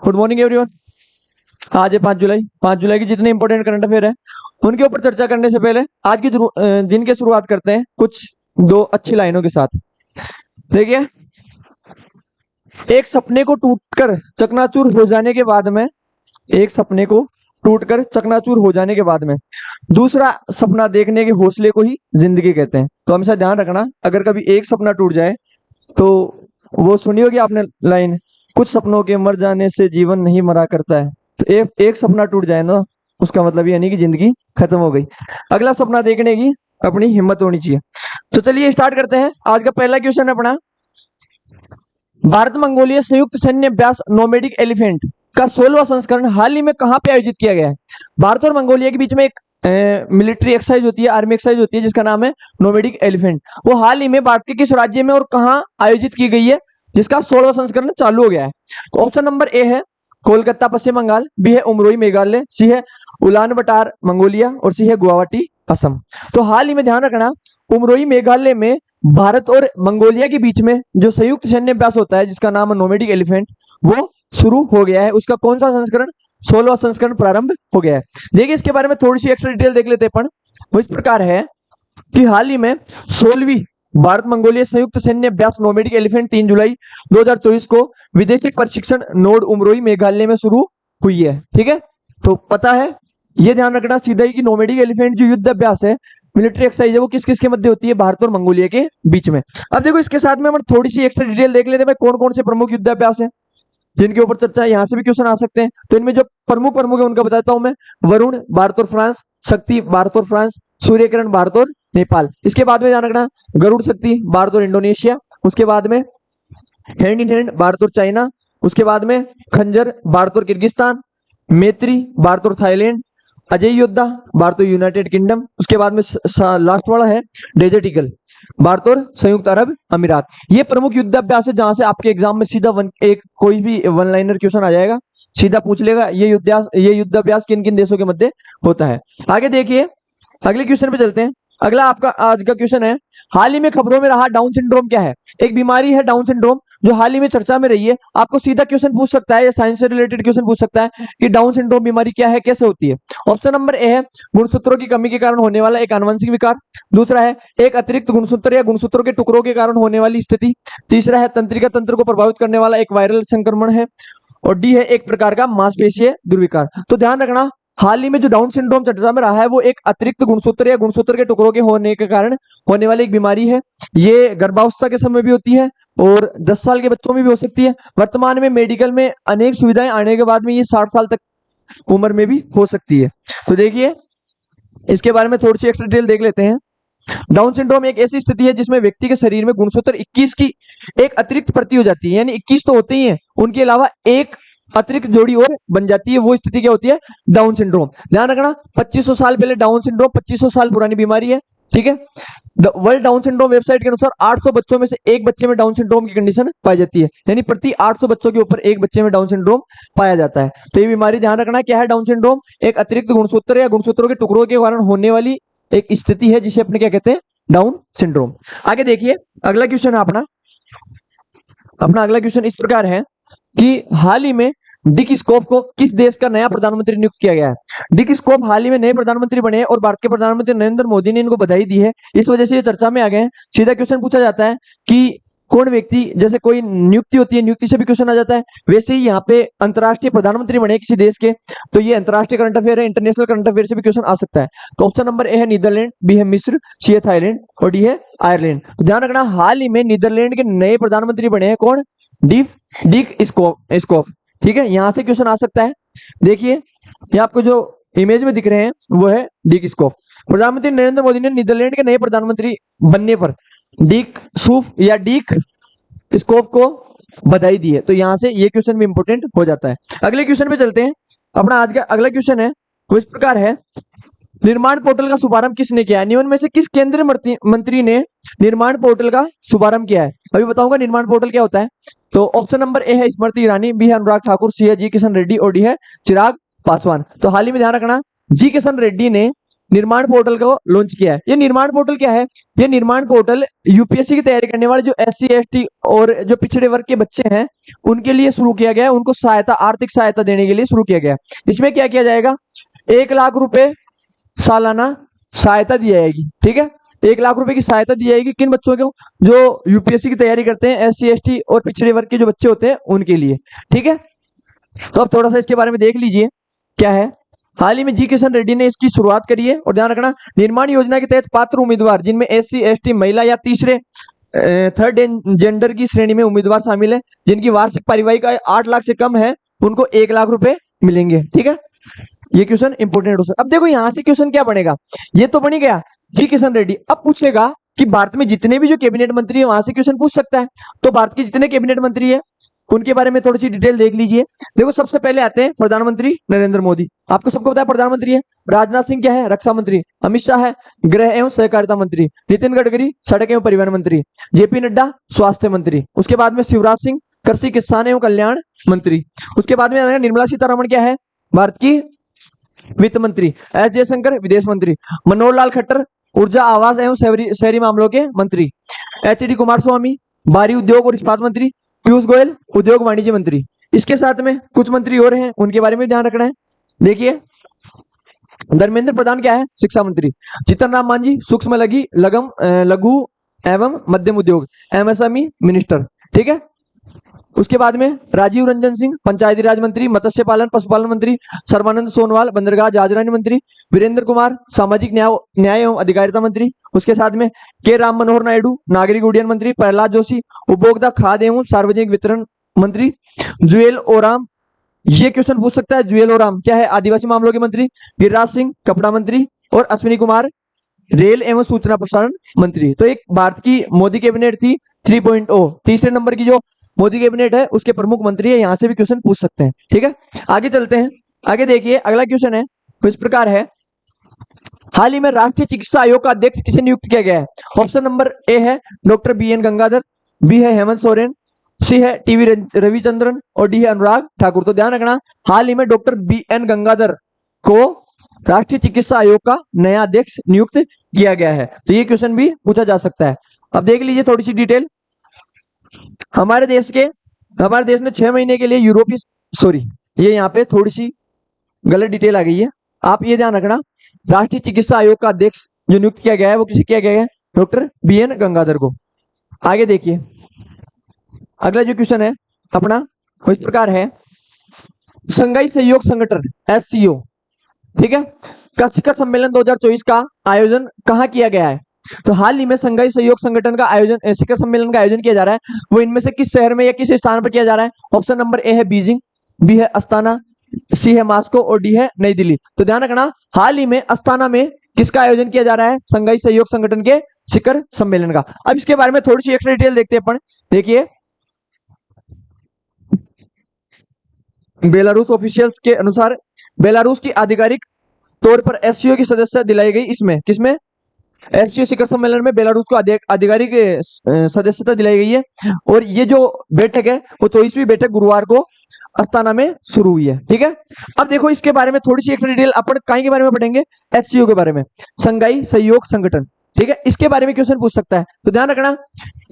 Good morning everyone. आज है 5 जुलाई। 5 जुलाई की जितने इंपॉर्टेंट करंट अफेयर है उनके ऊपर चर्चा करने से पहले आज की दिन की शुरुआत करते हैं कुछ दो अच्छी लाइनों के साथ। देखिए, एक सपने को टूटकर चकनाचूर हो जाने के बाद में एक सपने को टूटकर चकनाचूर हो जाने के बाद में दूसरा सपना देखने के हौसले को ही जिंदगी कहते हैं। तो हमेशा ध्यान रखना, अगर कभी एक सपना टूट जाए तो वो सुनी होगी आपने लाइन, कुछ सपनों के मर जाने से जीवन नहीं मरा करता है। तो एक सपना टूट जाए ना, उसका मतलब ये नहीं कि जिंदगी खत्म हो गई। अगला सपना देखने की अपनी हिम्मत होनी चाहिए। तो चलिए स्टार्ट करते हैं। आज का पहला क्वेश्चन है अपना, भारत मंगोलिया संयुक्त सैन्य अभ्यास नोमैडिक एलिफेंट का 16वां संस्करण हाल ही में कहां पे आयोजित किया गया है। भारत और मंगोलिया के बीच में एक मिलिट्री एक्सरसाइज होती है, आर्मी एक्सरसाइज होती है जिसका नाम है नोमैडिक एलिफेंट। वो हाल ही में भारत के किस राज्य में और कहां आयोजित की गई है, जिसका 16वां संस्करण चालू हो गया है। तो ऑप्शन नंबर ए है कोलकाता पश्चिम बंगाल, बी है उमरोई मेघालय, सी है उलान बटार मंगोलिया और सी है गुवाहाटी असम। तो हाल ही में ध्यान रखना, उमरोई मेघालय में भारत और मंगोलिया के बीच में जो संयुक्त सैन्य अभ्यास होता है जिसका नाम है नोमैडिक एलिफेंट, वो शुरू हो गया है। उसका कौन सा संस्करण, 16वां संस्करण प्रारंभ हो गया है। देखिए, इसके बारे में थोड़ी सी एक्स्ट्रा डिटेल देख लेते हैं। वो इस प्रकार है कि हाल ही में 16वीं भारत मंगोलिया संयुक्त सैन्य अभ्यास नोमैडिक एलिफेंट 3 जुलाई 2024 को विदेशी प्रशिक्षण नोड उमरोई मेघालय में शुरू हुई है। ठीक है, तो पता है, ये ध्यान रखना सीधा ही कि नोमैडिक एलिफेंट जो युद्ध अभ्यास है, मिलिट्री एक्सरसाइज है, वो किस किस के मध्य होती है, भारत और मंगोलिया के बीच में। अब देखो, इसके साथ में हम थोड़ी सी एक्स्ट्रा डिटेल देख लेते हैं कौन कौन से प्रमुख युद्ध अभ्यास है जिनके ऊपर चर्चा है। यहाँ से भी क्वेश्चन आ सकते हैं। तो इनमें जो प्रमुख है उनका बताता हूं मैं। वरुण भारत और फ्रांस, शक्ति भारत और फ्रांस, सूर्यकिरण भारत और नेपाल। इसके बाद में ध्यान रखना, गरुड़ शक्ति भारत और इंडोनेशिया। उसके बाद में हैंड इन हैंड भारत और चाइना। उसके बाद में खंजर भारत और किर्गिस्तान, मैत्री भारत और थाईलैंड, अजय योद्धा भारत और यूनाइटेड किंगडम। उसके बाद में लास्ट वाला है डेजर्ट ईगल भारत और संयुक्त अरब अमीरात। ये प्रमुख युद्ध अभ्यास है जहां से आपके एग्जाम में सीधा कोई भी वन लाइनर क्वेश्चन आ जाएगा, सीधा पूछ लेगा ये युद्ध अभ्यास किन किन देशों के मध्य होता है। आगे देखिए, अगले क्वेश्चन पे चलते हैं। अगला आपका आज का क्वेश्चन है, हाल ही में खबरों में रहा डाउन सिंड्रोम क्या है। एक बीमारी है डाउन सिंड्रोम जो हाल ही में चर्चा में रही है। आपको सीधा क्वेश्चन पूछ सकता है या साइंस से रिलेटेड क्वेश्चन पूछ सकता है कि डाउन सिंड्रोम बीमारी क्या है, कैसे होती है। ऑप्शन नंबर ए है गुणसूत्रों की कमी के कारण होने वाला एक आनुवंशिक विकार। दूसरा है एक अतिरिक्त गुणसूत्र या गुणसूत्रों के टुकड़ों के कारण होने वाली स्थिति। तीसरा है तंत्रिका तंत्र को प्रभावित करने वाला एक वायरल संक्रमण है। और डी है एक प्रकार का मांसपेशीय दुर्विकार। तो ध्यान रखना, हाल ही में जो डाउन सिंड्रोम चर्चा में रहा है वो एक अतिरिक्त गुणसूत्र या गुणसूत्र के टुकड़ों के होने के कारण होने वाली एक बीमारी है। ये गर्भावस्था के समय भी होती है और 10 साल के बच्चों में भी हो सकती है। वर्तमान में मेडिकल में अनेक सुविधाएं आने के बाद में ये 60 साल तक उम्र में भी हो सकती है। तो देखिए, इसके बारे में थोड़ी सी एक्स्ट्रा डिटेल देख लेते हैं। डाउन सिंड्रोम एक ऐसी स्थिति है जिसमें व्यक्ति के शरीर में गुणसूत्र 21 की एक अतिरिक्त प्रति हो जाती है, यानी 21 तो होते ही हैं, उनके अलावा एक अतिरिक्त जोड़ी और बन जाती है। वो स्थिति क्या होती है, डाउन सिंड्रोम। ध्यान रखना, 2500 साल पहले डाउन सिंड्रोम 2500 साल पुरानी बीमारी है। ठीक है, वर्ल्ड डाउन सिंड्रोम वेबसाइट के अनुसार 800 बच्चों में से एक बच्चे में डाउन सिंड्रोम की कंडीशन पाई जाती है, यानी प्रति 800 बच्चों के ऊपर एक बच्चे में डाउन सिंड्रोम पाया जाता है। तो ये बीमारी ध्यान रखना क्या है, डाउन सिंड्रोम एक अतिरिक्त गुणसूत्र या गुणसूत्रों के टुकड़ों के कारण होने वाली एक स्थिति है जिसे अपने क्या कहते हैं, डाउन सिंड्रोम। आगे देखिए, अगला क्वेश्चन है अपना अगला क्वेश्चन इस प्रकार है कि हाल ही में डिक स्कोफ को किस देश का नया प्रधानमंत्री नियुक्त किया गया है। डिक स्कोफ हाल ही में नए प्रधानमंत्री बने हैं और भारत के प्रधानमंत्री नरेंद्र मोदी ने इनको बधाई दी है, इस वजह से ये चर्चा में आ गए हैं। सीधा क्वेश्चन पूछा जाता है कि कौन व्यक्ति, जैसे कोई नियुक्ति होती है, नियुक्ति से भी क्वेश्चन आ जाता है, वैसे ही यहाँ पे अंतरराष्ट्रीय प्रधानमंत्री बने किसी देश के, तो ये अंतरराष्ट्रीय करंट अफेयर है, इंटरनेशनल करंट अफेयर से भी क्वेश्चन आ सकता है। तो ऑप्शन नंबर ए है नीदरलैंड, बी है मिस्र, सी है थाईलैंड और डी है आयरलैंड। तो ध्यान रखना, हाल ही में नीदरलैंड के नए प्रधानमंत्री बने हैं कौन, डिक स्कोफ। ठीक है, यहां से क्वेश्चन आ सकता है। देखिए, ये आपको जो इमेज में दिख रहे हैं वो है डिक स्कोफ। प्रधानमंत्री नरेंद्र मोदी ने नीदरलैंड के नए प्रधानमंत्री बनने पर डिक सूफ या डिक स्कोफ को बधाई दी है। तो यहां से ये क्वेश्चन भी इंपोर्टेंट हो जाता है। अगले क्वेश्चन पे चलते हैं। अपना आज का अगला क्वेश्चन है वो इस प्रकार है, निर्माण पोर्टल का शुभारंभ किसने किया है। निम्न में से किस केंद्रीय मंत्री ने निर्माण पोर्टल का शुभारंभ किया है। अभी बताऊंगा निर्माण पोर्टल क्या होता है। तो ऑप्शन नंबर ए है स्मृति ईरानी, बी है अनुराग ठाकुर, सी है जी किशन रेड्डी और डी है चिराग पासवान। तो हाल ही में ध्यान रखना, जी किशन रेड्डी ने निर्माण पोर्टल को लॉन्च किया है। ये निर्माण पोर्टल क्या है? ये निर्माण पोर्टल यूपीएससी की तैयारी करने वाले जो एससी एसटी और जो पिछड़े वर्ग के बच्चे हैं उनके लिए शुरू किया गया है। उनको सहायता, आर्थिक सहायता देने के लिए शुरू किया गया है। इसमें क्या किया जाएगा? 1 लाख रुपए सालाना सहायता दी जाएगी। ठीक है, 1 लाख रुपए की सहायता दी जाएगी। किन बच्चों को? जो यूपीएससी की तैयारी करते हैं, एससी एसटी और पिछड़े वर्ग के जो बच्चे होते हैं उनके लिए। ठीक है, तो अब थोड़ा सा इसके बारे में देख लीजिए क्या है। हाल ही में जी किशन रेड्डी ने इसकी शुरुआत करी है। और ध्यान रखना, निर्माण योजना के तहत पात्र उम्मीदवार जिनमें एससी एसटी, महिला या तीसरे थर्ड जेंडर की श्रेणी में उम्मीदवार शामिल है, जिनकी वार्षिक पारिवारिक आय 8 लाख से कम है, उनको 1 लाख रुपए मिलेंगे। ठीक है, ये क्वेश्चन इंपोर्टेंट हो सकता है। अब देखो यहां से क्वेश्चन क्या बनेगा, ये तो बनी गया जी किशन रेड्डी। अब पूछेगा कि भारत में जितने भी जो कैबिनेट मंत्री है वहां से क्वेश्चन पूछ सकता है। तो भारत के जितने कैबिनेट मंत्री है उनके बारे में थोड़ी सी डिटेल देख लीजिए। देखो सबसे पहले आते हैं प्रधानमंत्री नरेंद्र मोदी। आपको सबको पता है प्रधानमंत्री है। राजनाथ सिंह क्या है? रक्षा मंत्री। अमित शाह है गृह एवं सहकारिता मंत्री। नितिन गडकरी सड़क एवं परिवहन मंत्री। जेपी नड्डा स्वास्थ्य मंत्री। उसके बाद में शिवराज सिंह कृषि किसान एवं कल्याण मंत्री। उसके बाद में निर्मला सीतारमण क्या है? भारत की वित्त मंत्री। एस जयशंकर विदेश मंत्री। मनोहर लाल खट्टर ऊर्जा आवास एवं शहरी मामलों के मंत्री। एच डी कुमार स्वामी भारी उद्योग और इस्पात मंत्री। पीयूष गोयल उद्योग वाणिज्य मंत्री। इसके साथ में कुछ मंत्री और हैं, उनके बारे में ध्यान रखना है। देखिए धर्मेंद्र प्रधान क्या है? शिक्षा मंत्री। जीतन राम मांझी सूक्ष्म लघु एवं मध्यम उद्योग एमएसएमई मिनिस्टर। ठीक है, उसके बाद में राजीव रंजन सिंह पंचायती राज मंत्री। मत्स्य पालन पशुपालन मंत्री। सर्बानंद सोनोवाल बंदरगाह जहाजरानी मंत्री। वीरेंद्र कुमार सामाजिक न्याय एवं अधिकारिता मंत्री। उसके साथ में के राम मनोहर नायडू नागरिक उड्डयन मंत्री। प्रहलाद जोशी उपभोक्ता खाद्य एवं सार्वजनिक वितरण मंत्री। जुएल ओराम, ये क्वेश्चन पूछ सकता है, जुएल ओराम क्या है? आदिवासी मामलों के मंत्री। गिरिराज सिंह कपड़ा मंत्री। और अश्विनी कुमार रेल एवं सूचना प्रसारण मंत्री। तो एक भारत की मोदी कैबिनेट थी 3.0। तीसरे नंबर की जो मोदी कैबिनेट है उसके प्रमुख मंत्री है। यहां से भी क्वेश्चन पूछ सकते हैं। ठीक है, आगे चलते हैं। आगे देखिए अगला क्वेश्चन है इस प्रकार है, हाल ही में राष्ट्रीय चिकित्सा आयोग का अध्यक्ष किसे नियुक्त किया गया है? ऑप्शन नंबर ए है डॉक्टर BN गंगाधर। बी है हेमंत सोरेन। सी है टीवी रविचंद्रन। और डी है अनुराग ठाकुर। तो ध्यान रखना, हाल ही में डॉक्टर BN गंगाधर को राष्ट्रीय चिकित्सा आयोग का नया अध्यक्ष नियुक्त किया गया है। तो ये क्वेश्चन भी पूछा जा सकता है। अब देख लीजिए थोड़ी सी डिटेल। हमारे देश ने 6 महीने के लिए यूरोपीय, सॉरी ये यहाँ पे थोड़ी सी गलत डिटेल आ गई है, आप ये ध्यान रखना। राष्ट्रीय चिकित्सा आयोग का अध्यक्ष जो नियुक्त किया गया है वो किसे किया गया है? डॉक्टर BN गंगाधर को। आगे देखिए अगला जो क्वेश्चन है अपना वो इस प्रकार है, संघाई सहयोग संगठन SCO, ठीक है, का शिखर सम्मेलन 2024 का आयोजन कहाँ किया गया है? तो हाल ही में संघाई सहयोग संगठन का आयोजन, शिखर सम्मेलन का आयोजन किया जा रहा है, वो इनमें से किस शहर में या किस स्थान पर किया जा रहा है? ऑप्शन नंबर ए है बीजिंग, बी है अस्ताना, सी है मॉस्को और डी है नई दिल्ली। तो ध्यान रखना, हाल ही में अस्ताना में किसका आयोजन किया जा रहा है? संघाई सहयोग संगठन के शिखर सम्मेलन का। अब इसके बारे में थोड़ी सी एक्स्ट्रा डिटेल देखते हैं अपन। देखिए बेलारूस ऑफिशियल्स के अनुसार बेलारूस की आधिकारिक तौर पर एससीओ की सदस्यता दिलाई गई। इसमें किसमें? एससीओ शिखर सम्मेलन में बेलारूस को आधिकारिक सदस्यता दिलाई गई है। और ये जो बैठक है वो 24वीं बैठक गुरुवार को अस्ताना में शुरू हुई है। ठीक है, अब देखो इसके बारे में थोड़ी सी एक डिटेल अपन कहीं के बारे में पढ़ेंगे, एससीओ के बारे में, संघाई सहयोग संगठन। ठीक है, इसके बारे में क्वेश्चन पूछ सकता है। तो ध्यान रखना,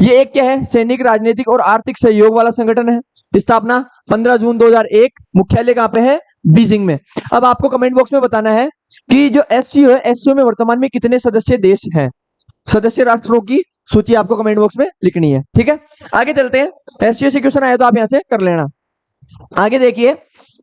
ये एक क्या है? सैनिक, राजनीतिक और आर्थिक सहयोग वाला संगठन है। स्थापना 15 जून 2001। मुख्यालय कहाँ पे है? बीजिंग में। अब आपको कमेंट बॉक्स में बताना है कि जो एससीओ है, एससीओ में वर्तमान में कितने सदस्य देश हैं? सदस्य राष्ट्रों की सूची आपको कमेंट बॉक्स में लिखनी है। ठीक है, आगे चलते हैं। एससीओ से क्वेश्चन आया तो आप यहां से कर लेना। आगे देखिए,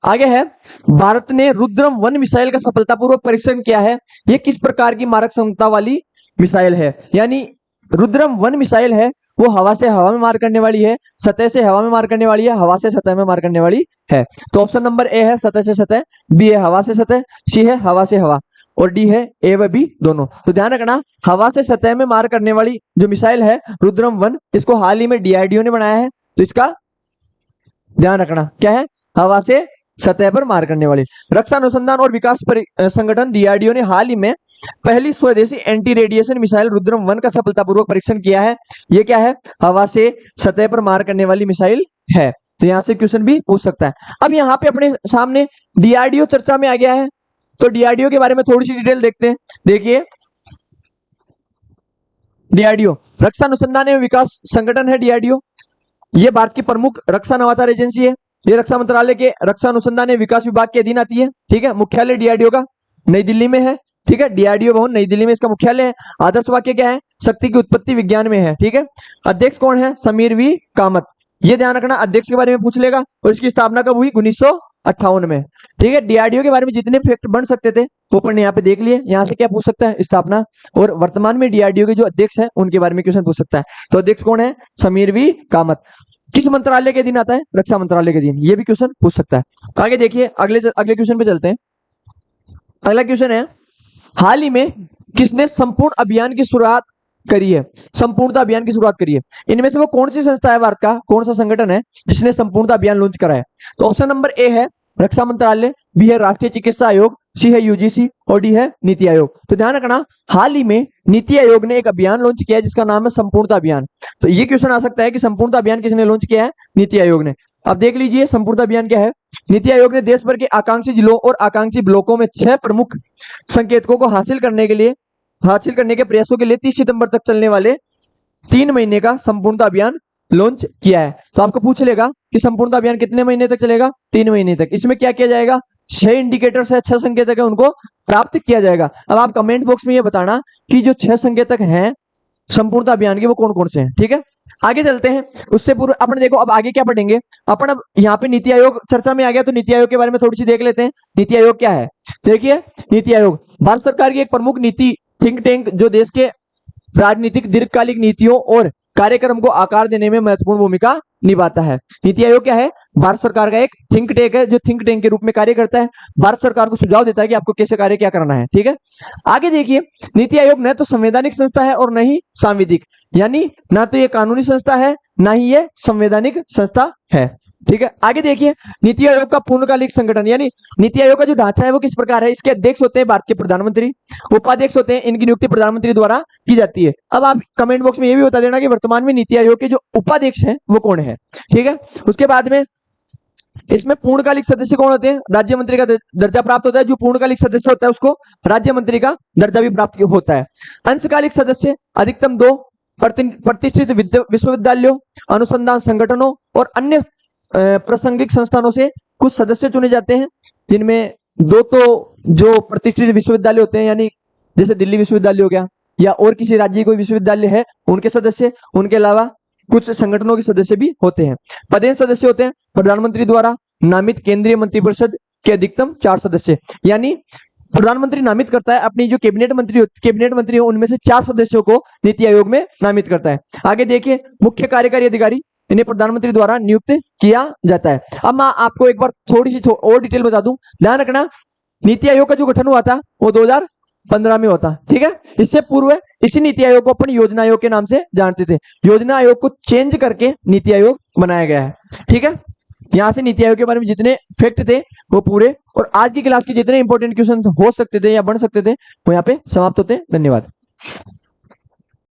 आगे है, भारत ने रुद्रम 1 मिसाइल का सफलतापूर्वक परीक्षण किया है। यह किस प्रकार की मारक क्षमता वाली मिसाइल है? यानी रुद्रम 1 मिसाइल है वो हवा से हवा में मार करने वाली है, सतह से हवा में मार करने वाली है, हवा से सतह में मार करने वाली है। तो ऑप्शन नंबर ए है सतह से सतह, बी है हवा से सतह, सी है हवा से हवा और डी है ए व बी दोनों। तो ध्यान रखना, हवा से सतह में मार करने वाली जो मिसाइल है रुद्रम 1, इसको हाल ही में डीआरडीओ ने बनाया है। तो इसका ध्यान रखना क्या है? हवा से सतह पर मार करने वाली। रक्षा अनुसंधान और विकास संगठन डीआरडीओ ने हाल ही में पहली स्वदेशी एंटी रेडिएशन मिसाइल रुद्रम 1 का सफलतापूर्वक परीक्षण किया है। ये क्या है? हवा से सतह पर मार करने वाली मिसाइल है। तो यहां से क्वेश्चन भी पूछ सकता है। अब यहाँ पे अपने सामने डीआरडीओ चर्चा में आ गया है, तो डीआरडीओ के बारे में थोड़ी सी डिटेल देखते हैं। देखिए, डीआरडीओ रक्षा अनुसंधान एवं विकास संगठन है। डीआरडीओ ये भारत की प्रमुख रक्षा नवाचार एजेंसी है। ये रक्षा मंत्रालय के रक्षा अनुसंधान एवं विकास विभाग के अधीन आती है। ठीक है, मुख्यालय डीआरडीओ का नई दिल्ली में है। ठीक है, डीआरडीओ भवन नई दिल्ली में इसका मुख्यालय है। आदर्श वाक्य क्या है? शक्ति की उत्पत्ति विज्ञान में है। ठीक है, अध्यक्ष कौन है? समीर वी कामत। ये ध्यान रखना, अध्यक्ष के बारे में पूछ लेगा। और इसकी स्थापना कब हुई? 1958 में। ठीक है, डीआरडीओ के बारे में जितने फैक्ट बन सकते थे वो अपन ने यहाँ पे देख लिए। यहाँ से क्या पूछ सकता है? स्थापना। और वर्तमान में डीआरडीओ के जो अध्यक्ष है उनके बारे में क्वेश्चन पूछ सकता है। तो अध्यक्ष कौन है? समीर वी कामत। किस मंत्रालय के अधीन आता है? रक्षा मंत्रालय के अधीन। ये भी क्वेश्चन पूछ सकता है। आगे देखिए, अगले क्वेश्चन पे चलते हैं। अगला क्वेश्चन है, हाल ही में किसने संपूर्ण अभियान की शुरुआत करी है? संपूर्णता अभियान की शुरुआत करी है। इनमें से वो कौन सी संस्था है भारत का, कौन सा संगठन है जिसने संपूर्णता अभियान लॉन्च करा है? तो ऑप्शन नंबर ए है रक्षा मंत्रालय, बी है राष्ट्रीय चिकित्सा आयोग, सी है यूजीसी और डी है नीति आयोग। तो ध्यान रखना, हाल ही में नीति आयोग ने एक अभियान लॉन्च किया है जिसका नाम है संपूर्णता अभियान। तो ये क्वेश्चन आ सकता है कि संपूर्णता अभियान किसने लॉन्च किया है? नीति आयोग ने। अब देख लीजिए संपूर्णता अभियान क्या है। नीति आयोग ने देश भर के आकांक्षी जिलों और आकांक्षी ब्लॉकों में 6 प्रमुख संकेतकों को हासिल करने के प्रयासों के लिए 30 सितंबर तक चलने वाले 3 महीने का संपूर्णता अभियान लॉन्च किया है। तो आपको पूछ लेगा कि संपूर्णता अभियान कितने महीने तक चलेगा? 3 महीने तक। इसमें क्या किया जाएगा? 6 इंडिकेटर्स है, 6 संकेतक है, उनको प्राप्त किया जाएगा। अब आप कमेंट बॉक्स में ये बताना कि जो 6 संकेतक हैं संपूर्णता अभियान के वो कौन कौन से हैं। ठीक है, आगे चलते हैं। उससे पूर्व अपन देखो अब आगे क्या पढ़ेंगे अपन। अब यहाँ पे नीति आयोग चर्चा में आ गया तो नीति आयोग के बारे में थोड़ी सी देख लेते हैं। नीति आयोग क्या है? देखिए, नीति आयोग भारत सरकार की एक प्रमुख नीति थिंक टैंक जो देश के राजनीतिक दीर्घकालिक नीतियों और कार्यक्रम को आकार देने में महत्वपूर्ण भूमिका निभाता है। नीति आयोग क्या है? भारत सरकार का एक थिंक टैंक है जो थिंक टैंक के रूप में कार्य करता है। भारत सरकार को सुझाव देता है कि आपको कैसे कार्य क्या करना है। ठीक है, आगे देखिए, नीति आयोग न तो संवैधानिक संस्था है और न ही सांविधिक, यानी ना तो ये कानूनी संस्था है ना ही ये संवैधानिक संस्था है। ठीक है, आगे देखिए, नीति आयोग का पूर्णकालिक संगठन, यानी नीति आयोग का जो ढांचा है वो किस प्रकार है? इसके अध्यक्ष होते हैं भारत के प्रधानमंत्री, उपाध्यक्ष होते हैं, इनकी नियुक्ति प्रधानमंत्री द्वारा की जाती है। अब आप कमेंट बॉक्स में ये भी बता देना कि वर्तमान में नीति आयोग के जो उपाध्यक्ष हैं वो कौन है। ठीक है, उसके बाद में इसमें पूर्णकालिक सदस्य कौन होते हैं? राज्य मंत्री का दर्जा प्राप्त होता है। जो पूर्णकालिक सदस्य होता है उसको राज्य मंत्री का दर्जा भी प्राप्त होता है। अंशकालिक सदस्य अधिकतम 2 प्रतिष्ठित विश्वविद्यालयों, अनुसंधान संगठनों और अन्य प्रासंगिक संस्थानों से कुछ सदस्य चुने जाते हैं, जिनमें 2 तो जो प्रतिष्ठित विश्वविद्यालय होते हैं, यानी जैसे दिल्ली विश्वविद्यालय हो गया या और किसी राज्य कोई विश्वविद्यालय है उनके सदस्य, उनके अलावा कुछ संगठनों के सदस्य भी होते हैं। पदेन सदस्य होते हैं प्रधानमंत्री द्वारा नामित केंद्रीय मंत्रिपरिषद के अधिकतम 4 सदस्य, यानी प्रधानमंत्री नामित करता है अपनी जो कैबिनेट मंत्री हो उनमें से 4 सदस्यों को नीति आयोग में नामित करता है। आगे देखिए, मुख्य कार्यकारी अधिकारी, इन्हें प्रधानमंत्री द्वारा नियुक्त किया जाता है। अब मैं आपको एक बार थोड़ी सी और डिटेल बता दूं, ध्यान रखना, नीति आयोग का जो गठन हुआ था वो 2015 में होता। ठीक है, इससे पूर्व इसी नीति आयोग को अपन योजना आयोग के नाम से जानते थे। योजना आयोग को चेंज करके नीति आयोग बनाया गया है। ठीक है, यहां से नीति आयोग के बारे में जितने फैक्ट थे वो पूरे, और आज की क्लास के जितने इंपॉर्टेंट क्वेश्चन हो सकते थे या बन सकते थे वो यहाँ पे समाप्त होते हैं। धन्यवाद।